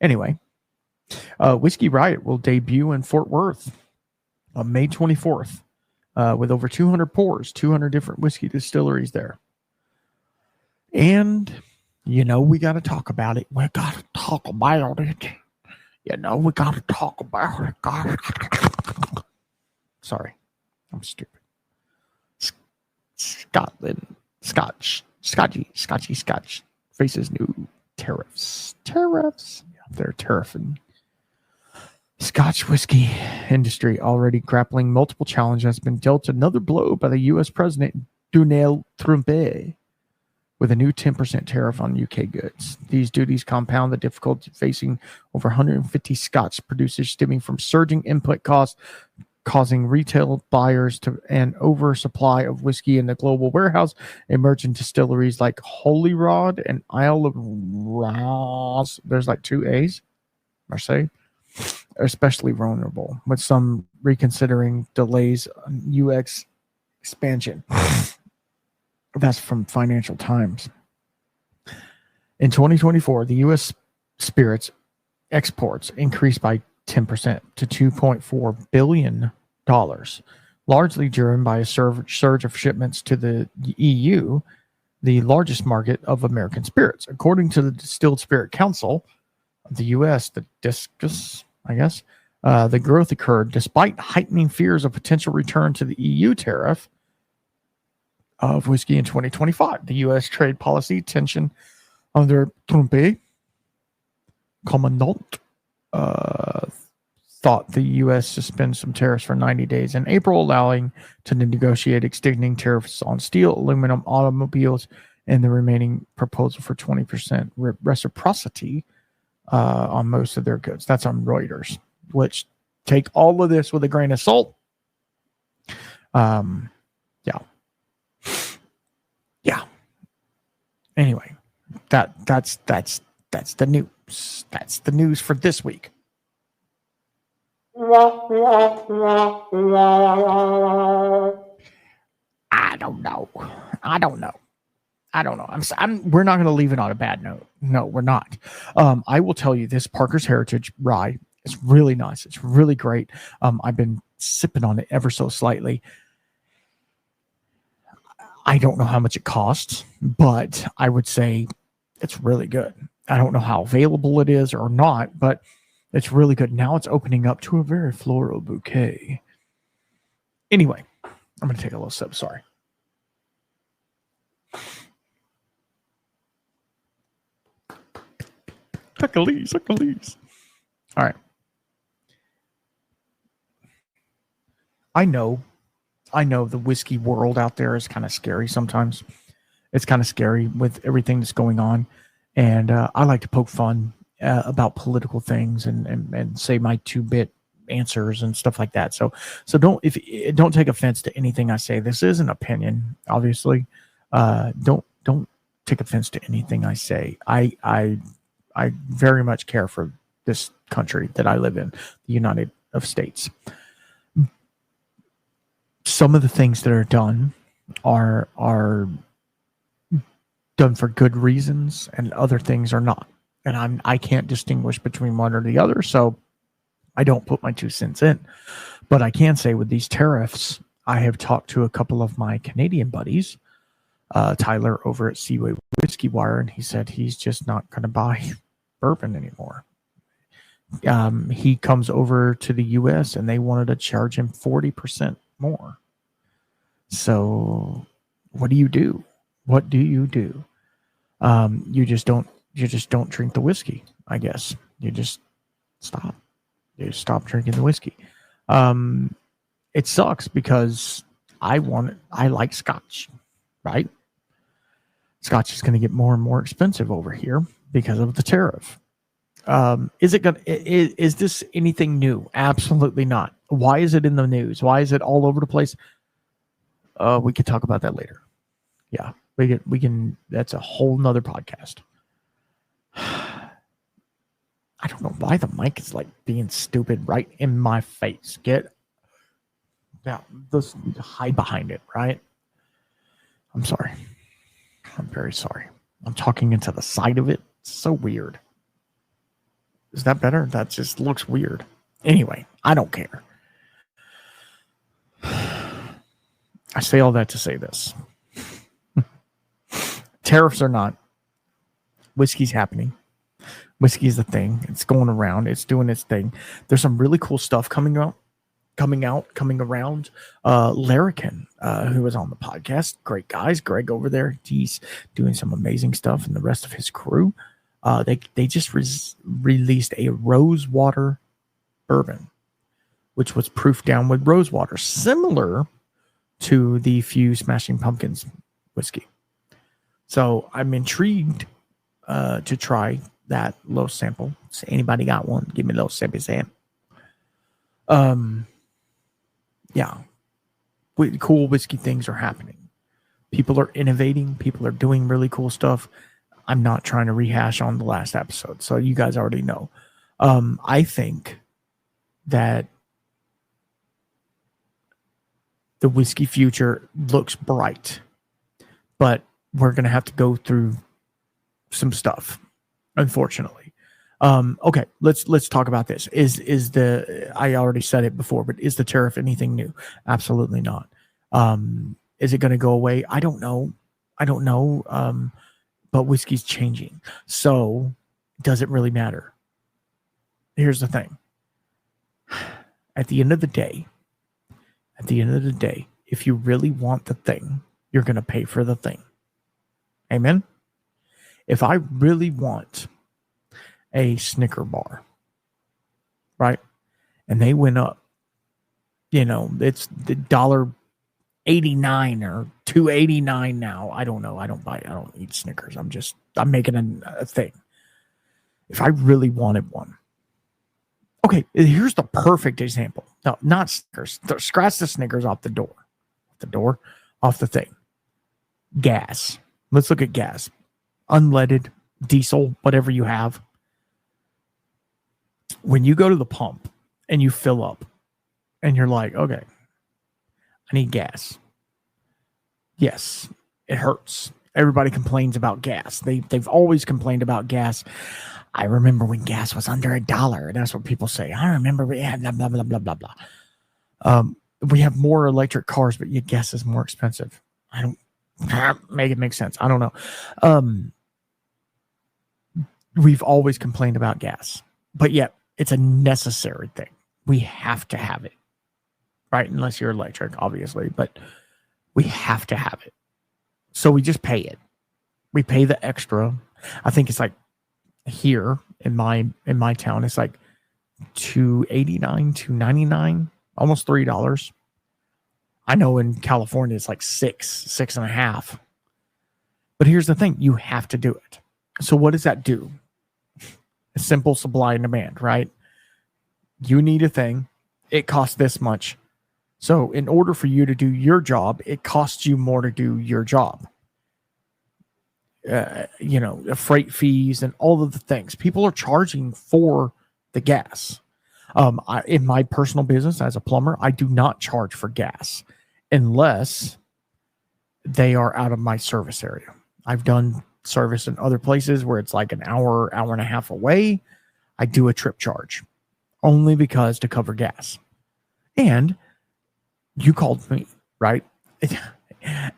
anyway, Whiskey Riot will debut in Fort Worth on May 24th with over 200 pours, 200 different whiskey distilleries there, and. We got to talk about it. We got to talk about it. We got to talk about it. Sorry. I'm stupid. Scotch faces new tariffs. They're tariffing. Scotch whiskey industry already grappling multiple challenges has been dealt another blow by the U.S. President Donald Trump. with a new 10% tariff on UK goods. These duties compound the difficulty facing over 150 Scotch producers stemming from surging input costs, causing retail buyers to an oversupply of whiskey in the global warehouse. Emerging distilleries like Holy Rod and Isle of Ross, there's like 2 A's, Marseille, are especially vulnerable, with some reconsidering delays on UX expansion. That's from Financial Times. In 2024, the U.S. spirits exports increased by 10% to $2.4 billion, largely driven by a surge of shipments to the EU, the largest market of American spirits. According to the Distilled Spirit Council of the U.S., the DISCUS, I guess, the growth occurred despite heightening fears of potential return to the EU tariff of whiskey in 2025. The U.S. trade policy tension under Trump Commandant thought the U.S. suspend some tariffs for 90 days in April, allowing to negotiate extending tariffs on steel, aluminum, automobiles, and the remaining proposal for 20% reciprocity on most of their goods. That's on Reuters, which take all of this with a grain of salt. Yeah. Anyway, that's the news. That's the news for this week. I don't know. We're not going to leave it on a bad note. No, we're not. I will tell you this Parker's Heritage Rye is really nice. It's really great. I've been sipping on it ever so slightly. I don't know how much it costs, but I would say it's really good. I don't know how available it is or not, but it's really good. Now it's opening up to a very floral bouquet. Anyway, I'm going to take a little sip. Sorry. Sucklees. All right. I know the whiskey world out there is kind of scary sometimes. It's kind of scary with everything that's going on. And I like to poke fun about political things and say my 2-bit answers and stuff like that. So don't take offense to anything I say. This is an opinion, obviously. Don't take offense to anything I say. I very much care for this country that I live in, the United States. Some of the things that are done are done for good reasons, and other things are not. And I can't distinguish between one or the other, so I don't put my 2 cents in. But I can say with these tariffs, I have talked to a couple of my Canadian buddies, Tyler over at Seaway Whiskey Wire, and he said he's just not going to buy bourbon anymore. He comes over to the U.S. and they wanted to charge him 40% more. So what do you do? What do you do? You just don't drink the whiskey, I guess. You just stop. You just stop drinking the whiskey. It sucks because I like Scotch, right? Scotch is going to get more and more expensive over here because of the tariff. Is this anything new? Absolutely not. Why is it in the news? Why is it all over the place? We could talk about that later. Yeah, we can. That's a whole nother podcast. I don't know why the mic is like being stupid right in my face. Just hide behind it, right? I'm sorry. I'm very sorry. I'm talking into the side of it. It's so weird. Is that better? That just looks weird. Anyway, I don't care. I say all that to say this. Tariffs are not. Whiskey's happening. Whiskey is the thing. It's going around. It's doing its thing. There's some really cool stuff coming around. Larrikin, who was on the podcast, great guys. Greg over there, he's doing some amazing stuff, and the rest of his crew. They just released a rosewater bourbon, which was proofed down with rosewater, similar to the few Smashing Pumpkins whiskey. So I'm intrigued to try that little sample. So anybody got one? Give me a little sippy sam. Yeah, cool whiskey things are happening. People are innovating. People are doing really cool stuff. I'm not trying to rehash on the last episode, so you guys already know. I think that the whiskey future looks bright, but we're going to have to go through some stuff, unfortunately. Okay, let's talk about this. Is the I already said it before, but is the tariff anything new? Absolutely not. Is it going to go away? I don't know. But whiskey's changing, so does it really matter? Here's the thing. At the end of the day, if you really want the thing, you're going to pay for the thing. Amen. If I really want a Snicker bar, right? And they went up, it's the $1.89 or $2.89 now. I don't know. I don't eat Snickers. I'm making a thing. If I really wanted one. Okay, here's the perfect example. No, not Snickers. Scratch the Snickers off the door. Off the thing. Gas. Let's look at gas. Unleaded, diesel, whatever you have. When you go to the pump and you fill up and you're like, okay, I need gas. Yes, it hurts. Everybody complains about gas. They've always complained about gas. I remember when gas was under $1. That's what people say. I remember we had blah, blah, blah, blah, blah, blah. We have more electric cars, but yet gas is more expensive. I don't make it make sense. I don't know. We've always complained about gas, but yet it's a necessary thing. We have to have it, right? Unless you're electric, obviously, but we have to have it. So we just pay it. We pay the extra. I think it's like here in my town, it's like $2.89, $2.99, almost $3. I know in California it's like $6.50. But here's the thing, you have to do it. So what does that do? A simple supply and demand, right? You need a thing, it costs this much. So in order for you to do your job, it costs you more to do your job. Freight fees and all of the things. People are charging for the gas. In my personal business as a plumber, I do not charge for gas unless they are out of my service area. I've done service in other places where it's like an hour and a half away. I do a trip charge only because to cover gas. And you called me, right?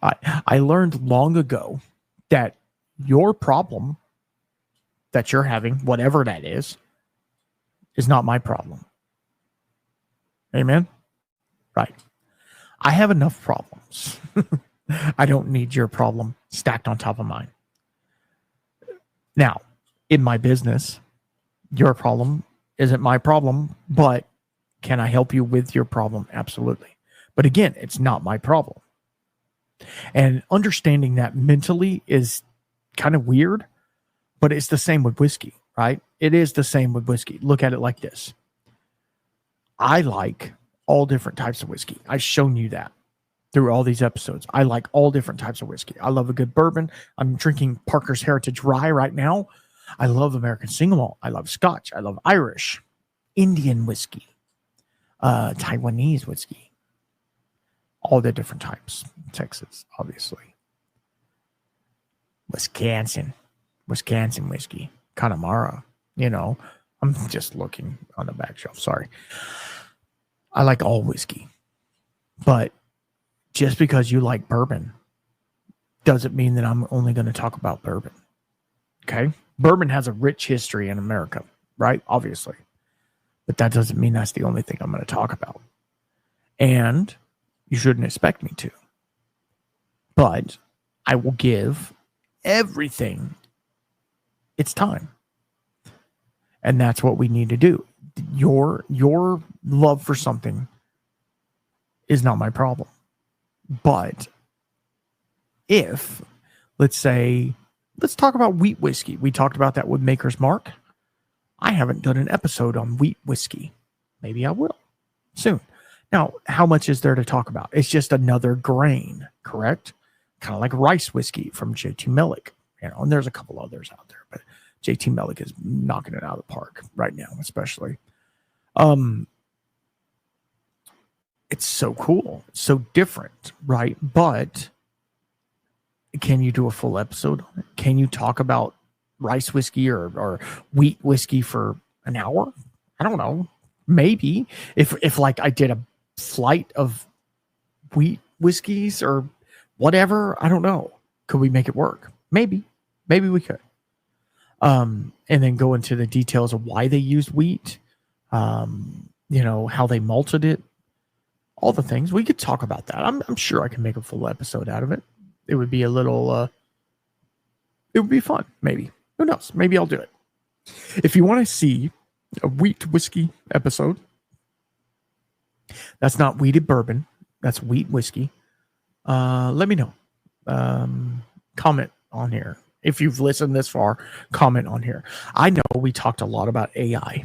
I learned long ago that your problem that you're having, whatever that is not my problem. Amen? Right. I have enough problems. I don't need your problem stacked on top of mine. Now, in my business, your problem isn't my problem, but can I help you with your problem? Absolutely. But again, it's not my problem. And understanding that mentally is kind of weird, but it's the same with whiskey, right? It is the same with whiskey. Look at it like this. I like all different types of whiskey. I've shown you that through all these episodes. I like all different types of whiskey. I love a good bourbon. I'm drinking Parker's Heritage Rye right now. I love American Single Malt. I love Scotch. I love Irish, Indian whiskey, Taiwanese whiskey, all the different types. Texas, obviously. Wisconsin whiskey, Connemara. I'm just looking on the back shelf. Sorry. I like all whiskey, but just because you like bourbon doesn't mean that I'm only going to talk about bourbon. Okay. Bourbon has a rich history in America, right? Obviously, but that doesn't mean that's the only thing I'm going to talk about. And you shouldn't expect me to, but I will give everything its time. And that's what we need to do. Your love for something is not my problem. But if let's talk about wheat whiskey. We talked about that with Maker's Mark. I haven't done an episode on wheat whiskey. Maybe I will soon. Now, how much is there to talk about? It's just another grain, correct? Kind of like rice whiskey from JT Millick, and there's a couple others out there, but JT Millick is knocking it out of the park right now, especially. It's so cool, so different, right? But can you do a full episode on it? Can you talk about rice whiskey or wheat whiskey for an hour? I don't know. Maybe if like I did a flight of wheat whiskeys or whatever, I don't know. Could we make it work? Maybe we could. And then go into the details of why they used wheat, how they malted it, all the things. We could talk about that. I'm sure I can make a full episode out of it. It would be a little, it would be fun. Maybe. Who knows? Maybe I'll do it. If you want to see a wheat whiskey episode, that's not wheated bourbon. That's wheat whiskey. Let me know. Comment on here. If you've listened this far, comment on here. I know we talked a lot about AI,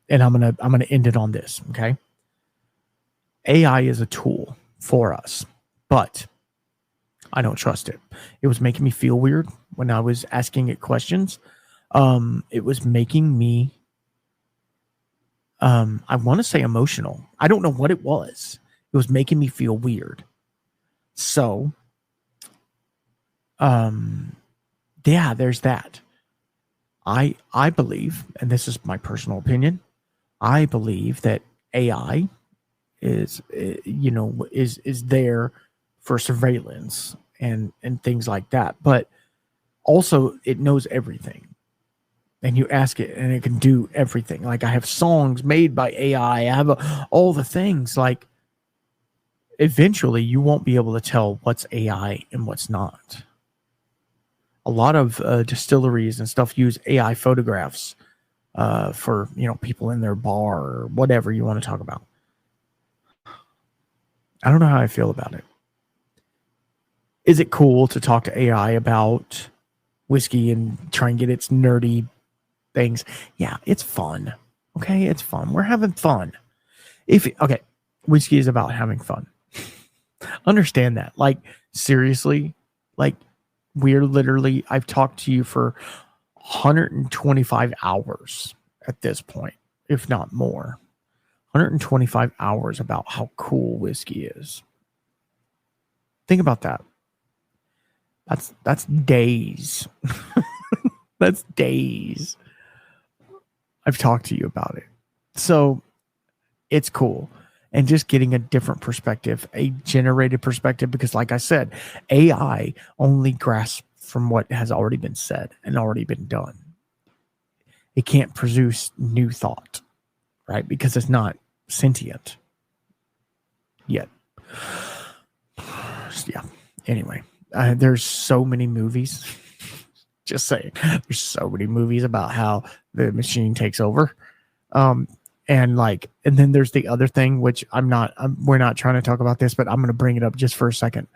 and I'm gonna end it on this. Okay. AI is a tool for us, but I don't trust it. It was making me feel weird when I was asking it questions. It was making me, I want to say emotional. I don't know what it was. It was making me feel weird. So, yeah, there's that. I believe, and this is my personal opinion, I believe that AI is there for surveillance and things like that, but also it knows everything, and you ask it and it can do everything. Like I have songs made by AI. I have all the things. Like eventually you won't be able to tell what's AI and what's not. A lot of distilleries and stuff use AI photographs for people in their bar or whatever you want to talk about. I don't know how I feel about it. Is it cool to talk to AI about whiskey and try and get its nerdy things? Yeah, it's fun. Okay, it's fun. We're having fun. Whiskey is about having fun. Understand that. Like, seriously, like, I've talked to you for 125 hours at this point, if not more. 125 hours about how cool whiskey is. Think about that. That's days. That's days. I've talked to you about it. So it's cool. And just getting a different perspective, a generated perspective, because like I said, AI only grasps from what has already been said and already been done. It can't produce new thought, right? Because it's not sentient yet. Yeah. Anyway, there's so many movies. Just saying, there's so many movies about how the machine takes over. And then there's the other thing, which we're not trying to talk about this, but I'm going to bring it up just for a second.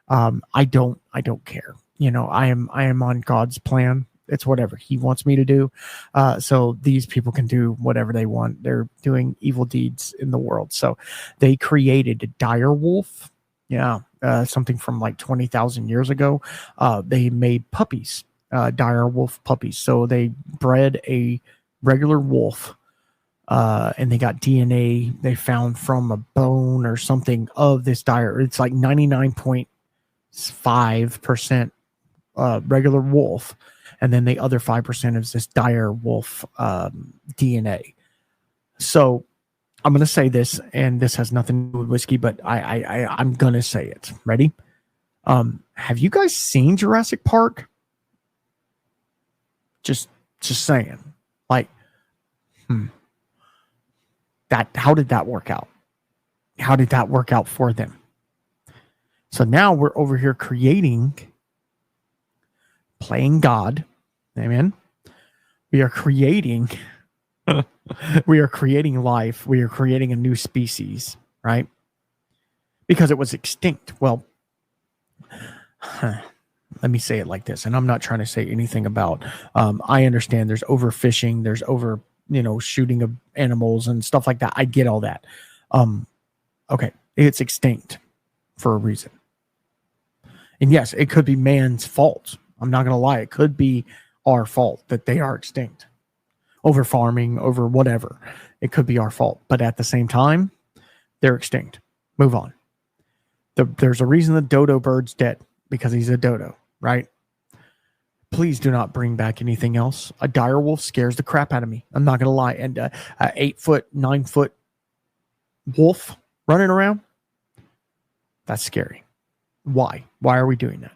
I don't care. I am on God's plan. It's whatever he wants me to do. So these people can do whatever they want. They're doing evil deeds in the world. So they created a dire wolf. Yeah. Something from like 20,000 years ago. They made puppies, dire wolf puppies. So they bred a regular wolf, and they got DNA they found from a bone or something of this dire. It's like 99.5% regular wolf. And then the other 5% is this dire wolf DNA. So I'm going to say this, and this has nothing to do with whiskey, but I'm going to say it. Ready? Have you guys seen Jurassic Park? Just saying. Like, how did that work out? How did that work out for them? So now we're over here playing God. Amen. We are creating life. We are creating a new species, right? Because it was extinct. Well, Let me say it like this, and I'm not trying to say anything about. I understand there's overfishing, there's over shooting of animals and stuff like that. I get all that. Okay, it's extinct for a reason, and yes, it could be man's fault. I'm not gonna lie, it could be our fault that they are extinct, over farming, over whatever. It could be our fault, but at the same time, they're extinct. Move on. There's a reason the dodo bird's dead, because he's a dodo, right? Please do not bring back anything else. A dire wolf scares the crap out of me. I'm not going to lie. And a 8 foot, 9 foot wolf running around, that's scary. Why? Why are we doing that?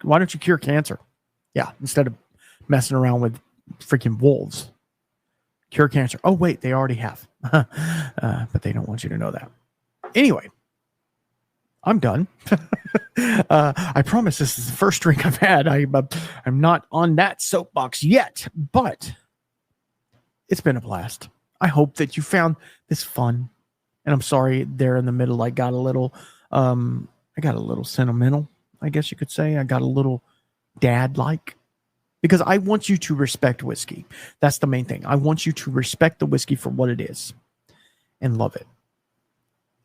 Why don't you cure cancer? Yeah, instead of messing around with freaking wolves. Cure cancer. Oh, wait, they already have. But they don't want you to know that. Anyway, I'm done. I promise this is the first drink I've had. I'm not on that soapbox yet, but it's been a blast. I hope that you found this fun. And I'm sorry there in the middle I got a little sentimental, I guess you could say. I got a little dad-like. Because I want you to respect whiskey. That's the main thing. I want you to respect the whiskey for what it is and love it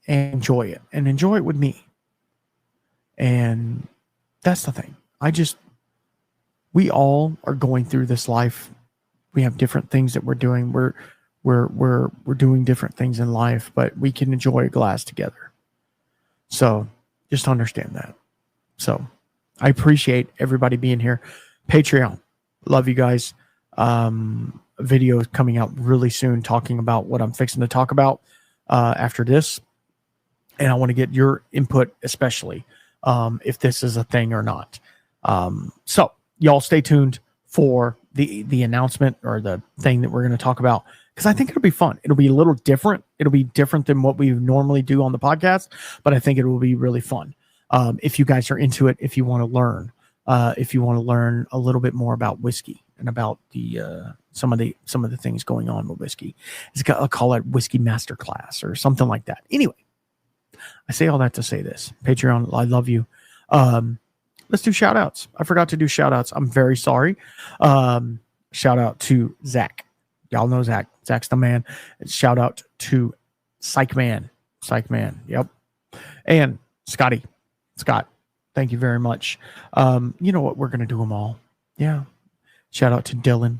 and enjoy it, and enjoy it with me. And that's the thing. We all are going through this life. We have different things that we're doing. We're doing different things in life, but we can enjoy a glass together. So just understand that. So I appreciate everybody being here. Patreon. Love you guys. Video coming out really soon talking about what I'm fixing to talk about after this. And I want to get your input, especially if this is a thing or not. So y'all stay tuned for the announcement or the thing that we're going to talk about, because I think it'll be fun. It'll be a little different. It'll be different than what we normally do on the podcast, but I think it will be really fun. If you guys are into it, if you want to learn a little bit more about whiskey and about the some of the things going on with whiskey, I'll call it Whiskey Masterclass or something like that. Anyway, I say all that to say this. Patreon, I love you. Let's do shout outs. I forgot to do shout outs. I'm very sorry. Shout out to Zach. Y'all know Zach. Zach's the man. Shout out to Psych Man. Yep. And Scott. Thank you very much. You know what? We're going to do them all. Yeah. Shout out to Dylan.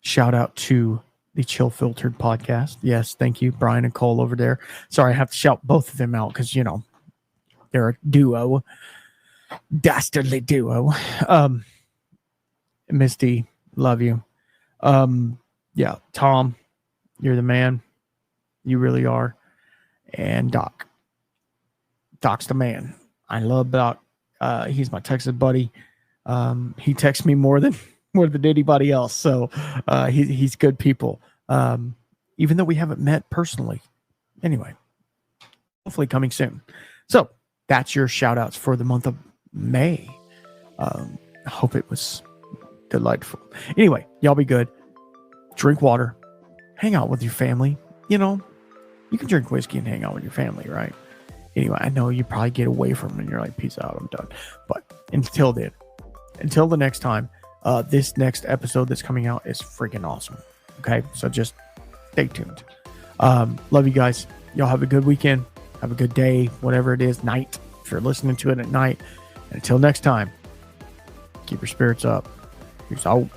Shout out to the Chill Filtered podcast. Yes. Thank you. Brian and Cole over there. Sorry, I have to shout both of them out because, they're a duo. Dastardly duo. Misty, love you. Yeah. Tom, you're the man. You really are. And Doc's the man. I love Doc. He's my Texas buddy. He texts me more than anybody else. So he's good people. Even though we haven't met personally. Anyway, hopefully coming soon. So that's your shout outs for the month of May. I hope it was delightful. Anyway, y'all be good. Drink water. Hang out with your family. You can drink whiskey and hang out with your family, right? Anyway, I know you probably get away from it and you're like, peace out, I'm done. But until the next time, this next episode that's coming out is freaking awesome. Okay, so just stay tuned. Love you guys. Y'all have a good weekend. Have a good day, whatever it is, night, if you're listening to it at night. And until next time, keep your spirits up. Peace out.